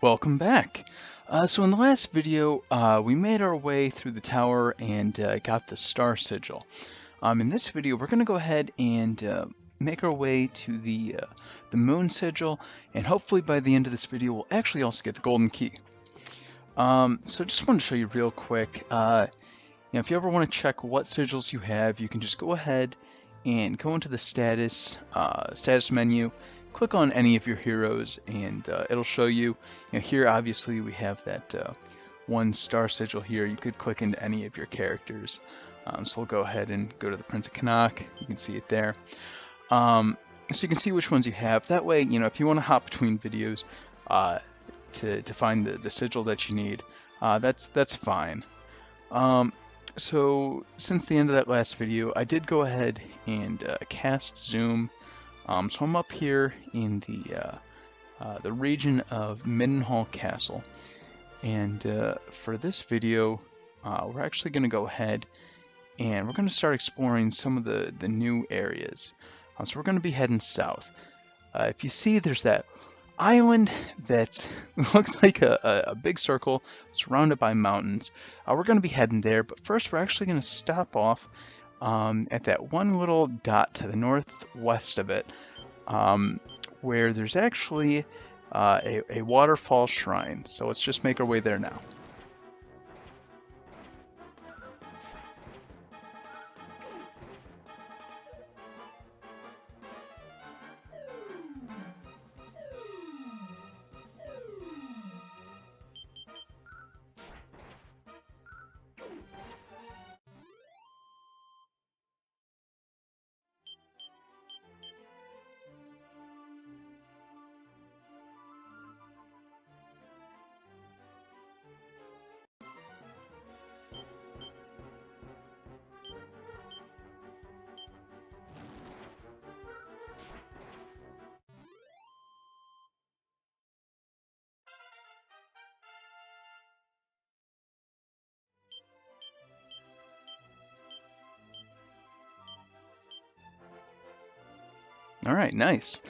Welcome back. So in the last video, we made our way through the tower and got the star sigil. In this video, we're going to go ahead and make our way to the moon sigil, and hopefully by the end of this video, we'll actually also get the golden key. So just want to show you real quick. If you ever want to check what sigils you have, you can just go ahead and go into the status menu. Click on any of your heroes and it'll show you, here obviously we have that one star sigil here. You could click into any of your characters. So we'll go ahead and go to the Prince of Canuck. You can see it there. So you can see which ones you have. That way, if you want to hop between videos to find the sigil that you need, that's fine. So since the end of that last video, I did go ahead and cast Zoom. So I'm up here in the region of Middenhall Castle, and for this video, we're actually going to go ahead and we're going to start exploring some of the new areas. So we're going to be heading south. If you see, there's that island that looks like a big circle surrounded by mountains. We're going to be heading there, but first we're actually going to stop off at that one little dot to the northwest of it, where there's actually a waterfall shrine. So let's just make our way there now. All right, nice.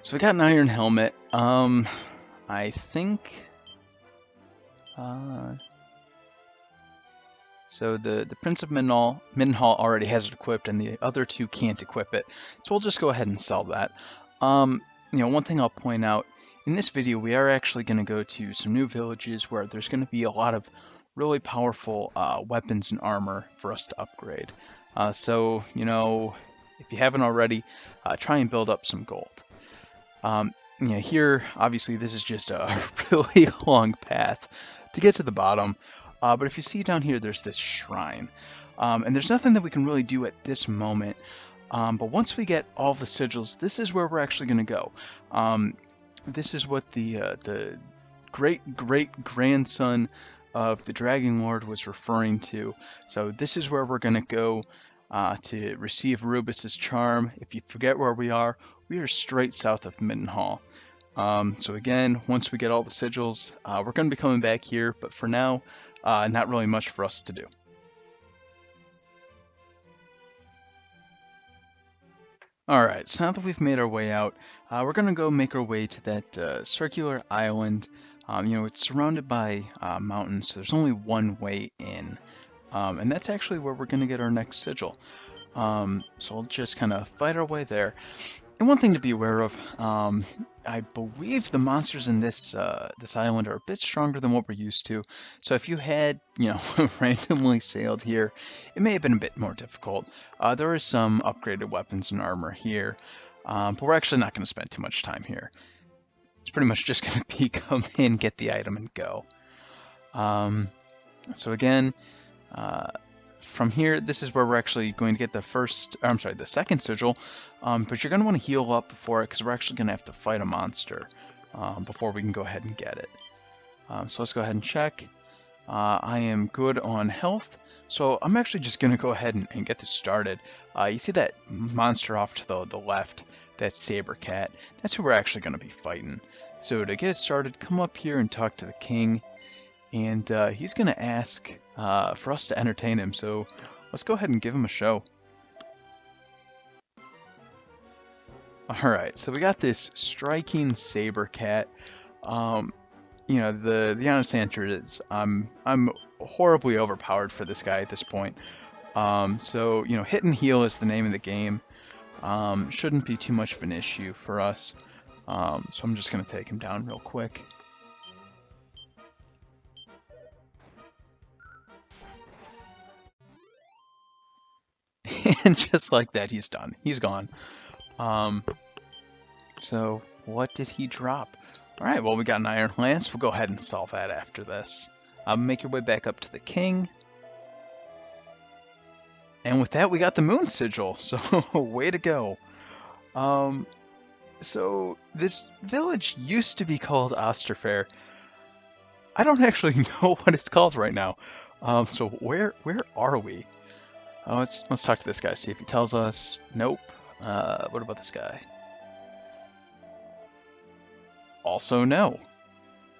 So we got an iron helmet. I think. So the Prince of Middenhall already has it equipped, and the other two can't equip it. So we'll just go ahead and sell that. One thing I'll point out, in this video we are actually going to go to some new villages where there's going to be a lot of really powerful weapons and armor for us to upgrade. So if you haven't already, try and build up some gold. Here, obviously, this is just a really long path to get to the bottom. But if you see down here, there's this shrine. And there's nothing that we can really do at this moment. But once we get all the sigils, this is where we're actually going to go. This is what the great-great-grandson of the Dragonlord was referring to. So this is where we're going to go to receive Rubus's charm. If you forget where we are straight south of Middenhall. So again, once we get all the sigils, we're going to be coming back here, but for now, not really much for us to do. Alright, so now that we've made our way out, we're going to go make our way to that circular island. It's surrounded by mountains, so there's only one way in. And that's actually where we're going to get our next sigil. So we'll just kind of fight our way there. And one thing to be aware of, I believe the monsters in this island are a bit stronger than what we're used to. So if you had, randomly sailed here, it may have been a bit more difficult. There is some upgraded weapons and armor here, but we're actually not going to spend too much time here. It's pretty much just going to be come in, get the item, and go. So again, from here, this is where we're actually going to get the second sigil, but you're going to want to heal up before it, because we're actually going to have to fight a monster before we can go ahead and get it. So let's go ahead and check. I am good on health, so I'm actually just going to go ahead and get this started. You see that monster off to the left, that saber cat? That's who we're actually going to be fighting. So to get it started, come up here and talk to the king. And he's going to ask for us to entertain him, so let's go ahead and give him a show. Alright, so we got this striking saber cat. you know, the honest answer is I'm horribly overpowered for this guy at this point. So, you know, hit and heal is the name of the game. Shouldn't be too much of an issue for us. So I'm just going to take him down real quick. And just like that, he's done. He's gone. So what did he drop? All right, well, we got an Iron Lance. We'll go ahead and solve that after this. Make your way back up to the king. And with that, we got the Moon Sigil. So way to go. So this village used to be called Osterfair. I don't actually know what it's called right now. So where are we? Let's talk to this guy, see if he tells us. Nope. What about this guy? Also no. All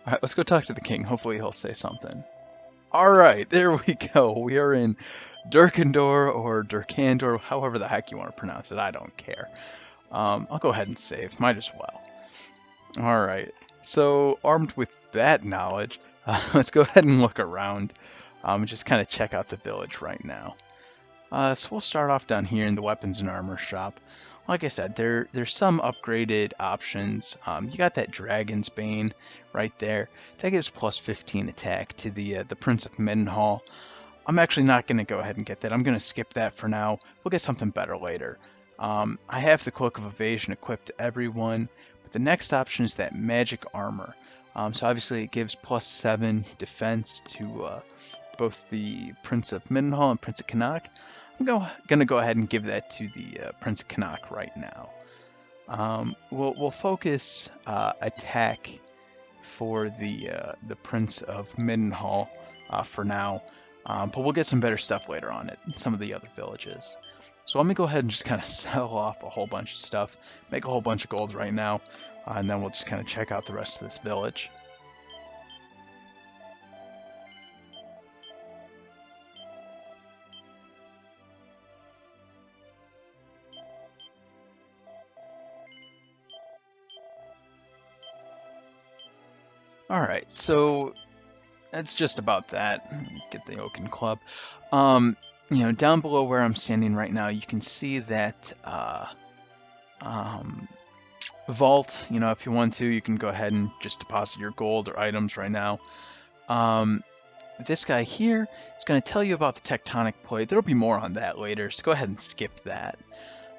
right, let's go talk to the king. Hopefully he'll say something. All right, there we go. We are in Durkandor or Durkandor, however the heck you want to pronounce it. I don't care. I'll go ahead and save. Might as well. All right. So armed with that knowledge, let's go ahead and look around. Just kind of check out the village right now. So we'll start off down here in the weapons and armor shop. Like I said, there's some upgraded options. You got that Dragon's Bane right there. That gives plus 15 attack to the Prince of Middenhall. I'm actually not going to go ahead and get that. I'm going to skip that for now. We'll get something better later. I have the Cloak of Evasion equipped to everyone, but the next option is that Magic Armor. So obviously it gives plus 7 defense to both the Prince of Middenhall and Prince of Connacht. I'm going to go ahead and give that to the Prince of Connacht right now. We'll focus attack for the Prince of Middenhall for now, but we'll get some better stuff later on at some of the other villages. So let me go ahead and just kind of sell off a whole bunch of stuff, make a whole bunch of gold right now, and then we'll just kind of check out the rest of this village. Alright, so that's just about that. Get the Oaken Club. You know, down below where I'm standing right now, you can see that vault. You know, if you want to, you can go ahead and just deposit your gold or items right now. This guy here is going to tell you about the tectonic plate. There'll be more on that later, so go ahead and skip that.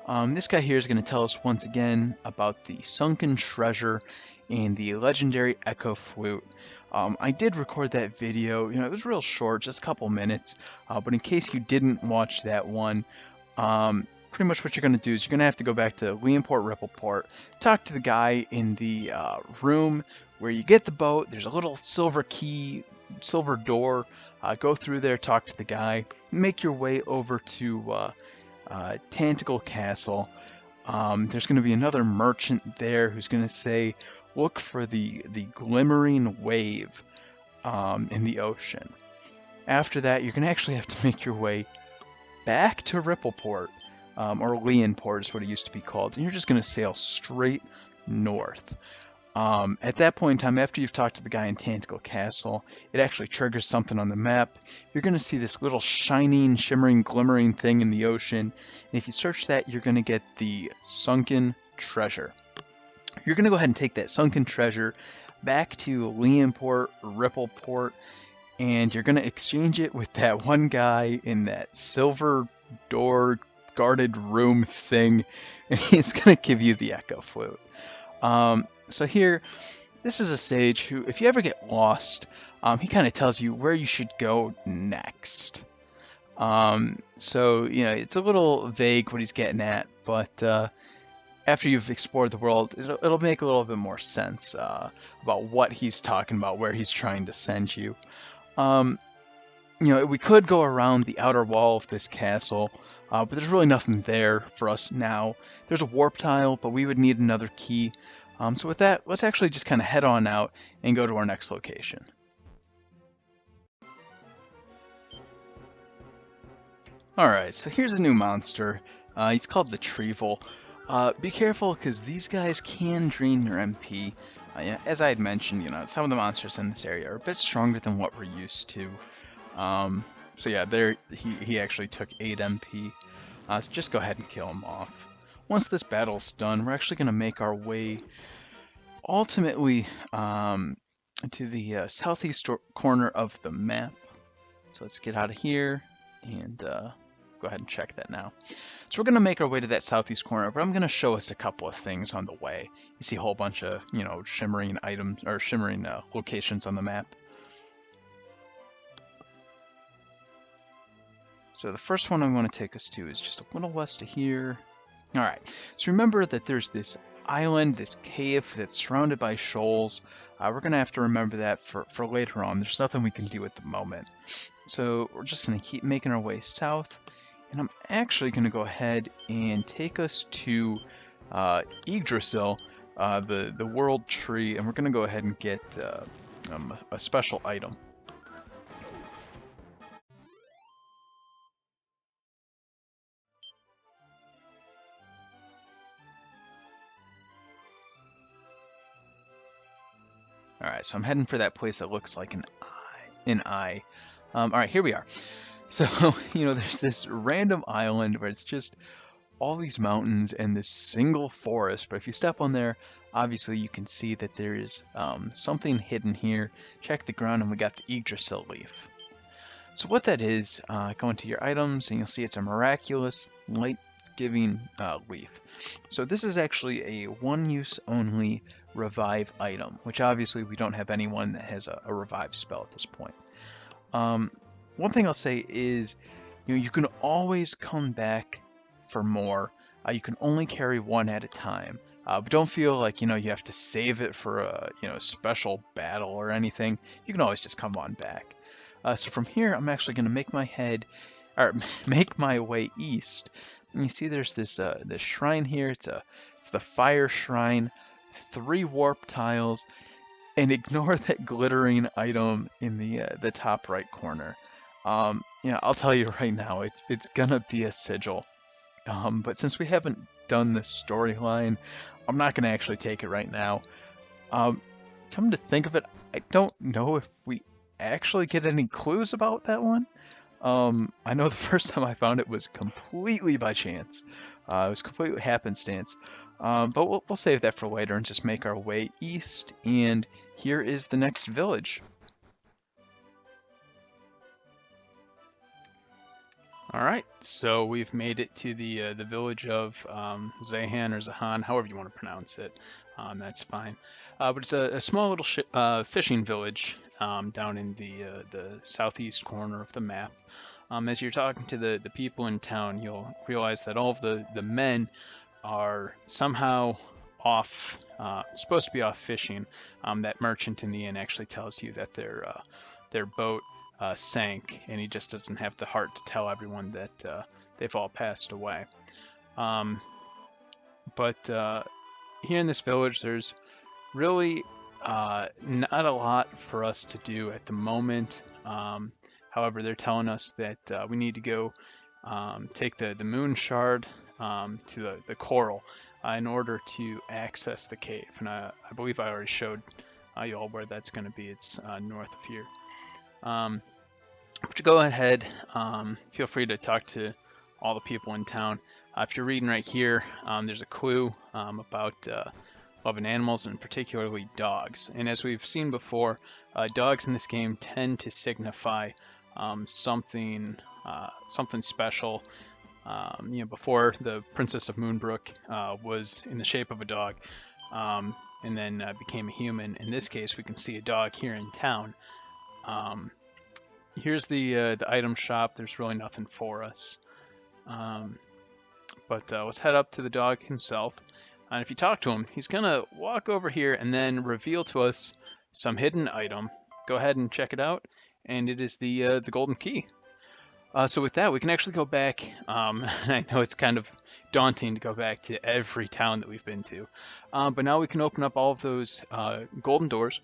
This guy here is going to tell us once again about the sunken treasure and the legendary echo flute. I did record that video. You know, it was real short, just a couple minutes. But in case you didn't watch that one, pretty much what you're going to do is you're going to have to go back to Leonport, Rippleport, talk to the guy in the room where you get the boat. There's a little silver key, silver door. Go through there, talk to the guy, make your way over to Tanticle Castle. There's going to be another merchant there who's going to say, look for the glimmering wave in the ocean. After that, you're going to actually have to make your way back to Rippleport, or Leonport is what it used to be called, and you're just going to sail straight north. At that point in time, after you've talked to the guy in Tanticle Castle, it actually triggers something on the map. You're going to see this little shining, shimmering, glimmering thing in the ocean, and if you search that, you're going to get the sunken treasure. You're going to go ahead and take that sunken treasure back to Leonport, Rippleport, and you're going to exchange it with that one guy in that silver door guarded room thing, and he's going to give you the echo flute. So here, this is a sage who, if you ever get lost, he kind of tells you where you should go next. So, you know, it's a little vague what he's getting at, but after you've explored the world, it'll make a little bit more sense about what he's talking about, where he's trying to send you. You know, we could go around the outer wall of this castle, but there's really nothing there for us now. There's a warp tile, but we would need another key. So with that, let's actually just kind of head on out and go to our next location. Alright, so here's a new monster. He's called the Trevel. Be careful, because these guys can drain your MP. Yeah, as I had mentioned, some of the monsters in this area are a bit stronger than what we're used to. So yeah, there he actually took 8 MP. So just go ahead and kill him off. Once this battle's done, we're actually going to make our way ultimately to the southeast corner of the map. So let's get out of here and go ahead and check that now. So we're going to make our way to that southeast corner, but I'm going to show us a couple of things on the way. You see a whole bunch of, shimmering items or shimmering locations on the map. So the first one I want to take us to is just a little west of here. All right, so remember that there's this island, this cave that's surrounded by shoals. We're going to have to remember that for later on. There's nothing we can do at the moment. So we're just going to keep making our way south. And I'm actually going to go ahead and take us to Yggdrasil, the world tree, and we're going to go ahead and get a special item. Alright, so I'm heading for that place that looks like an eye. Alright, here we are. So, there's this random island where it's just all these mountains and this single forest, but if you step on there, obviously you can see that there is something hidden here. Check the ground and we got the Yggdrasil leaf. So what that is, go into your items and you'll see it's a miraculous, light-giving leaf. So this is actually a one-use only revive item, which obviously we don't have anyone that has a revive spell at this point. One thing I'll say is, you can always come back for more. You can only carry one at a time. But don't feel like, you have to save it for a, special battle or anything. You can always just come on back. So from here, I'm actually going to make my way east. And you see there's this shrine here. It's the fire shrine, 3 warp tiles, and ignore that glittering item in the top right corner. I'll tell you right now, it's gonna be a sigil. But since we haven't done this storyline, I'm not gonna actually take it right now. Come to think of it, I don't know if we actually get any clues about that one. I know the first time I found it was completely by chance. It was completely happenstance. But we'll save that for later and just make our way east. And here is the next village. All right, so we've made it to the village of Zahan or Zahan, however you want to pronounce it. That's fine. But it's a small little fishing village down in the southeast corner of the map. As you're talking to the people in town, you'll realize that all of the men are somehow off, supposed to be off fishing. That merchant in the inn actually tells you that their boat sank, and he just doesn't have the heart to tell everyone that they've all passed away. But here in this village, there's really not a lot for us to do at the moment. However, they're telling us that we need to go take the moon shard to the coral in order to access the cave. And I believe I already showed you all where that's going to be. It's north of here. But go ahead, feel free to talk to all the people in town. If you're reading right here, there's a clue about loving animals, and particularly dogs. And as we've seen before, dogs in this game tend to signify something special. Before the Princess of Moonbrook was in the shape of a dog, and then became a human. In this case, we can see a dog here in town. Here's the item shop. There's really nothing for us. But let's head up to the dog himself. And if you talk to him, he's going to walk over here and then reveal to us some hidden item. Go ahead and check it out. And it is the golden key. So with that, we can actually go back. I know it's kind of daunting to go back to every town that we've been to. But now we can open up all of those golden doors.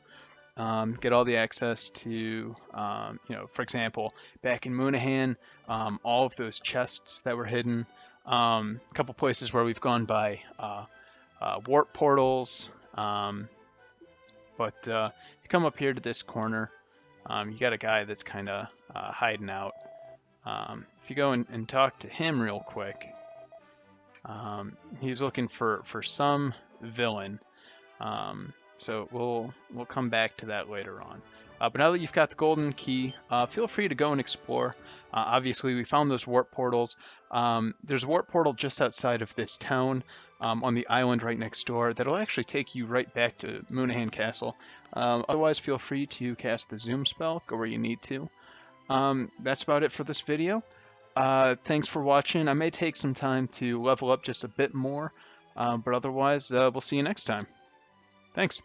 Get all the access to, for example, back in Moonahan, all of those chests that were hidden. A couple places where we've gone by warp portals, But if you come up here to this corner, you got a guy that's kind of hiding out. If you go and talk to him real quick, he's looking for some villain. So we'll come back to that later on. But now that you've got the golden key, feel free to go and explore. Obviously, we found those warp portals. There's a warp portal just outside of this town on the island right next door that'll actually take you right back to Moonahan Castle. Otherwise, feel free to cast the zoom spell, go where you need to. That's about it for this video. Thanks for watching. I may take some time to level up just a bit more, but otherwise, we'll see you next time. Thanks.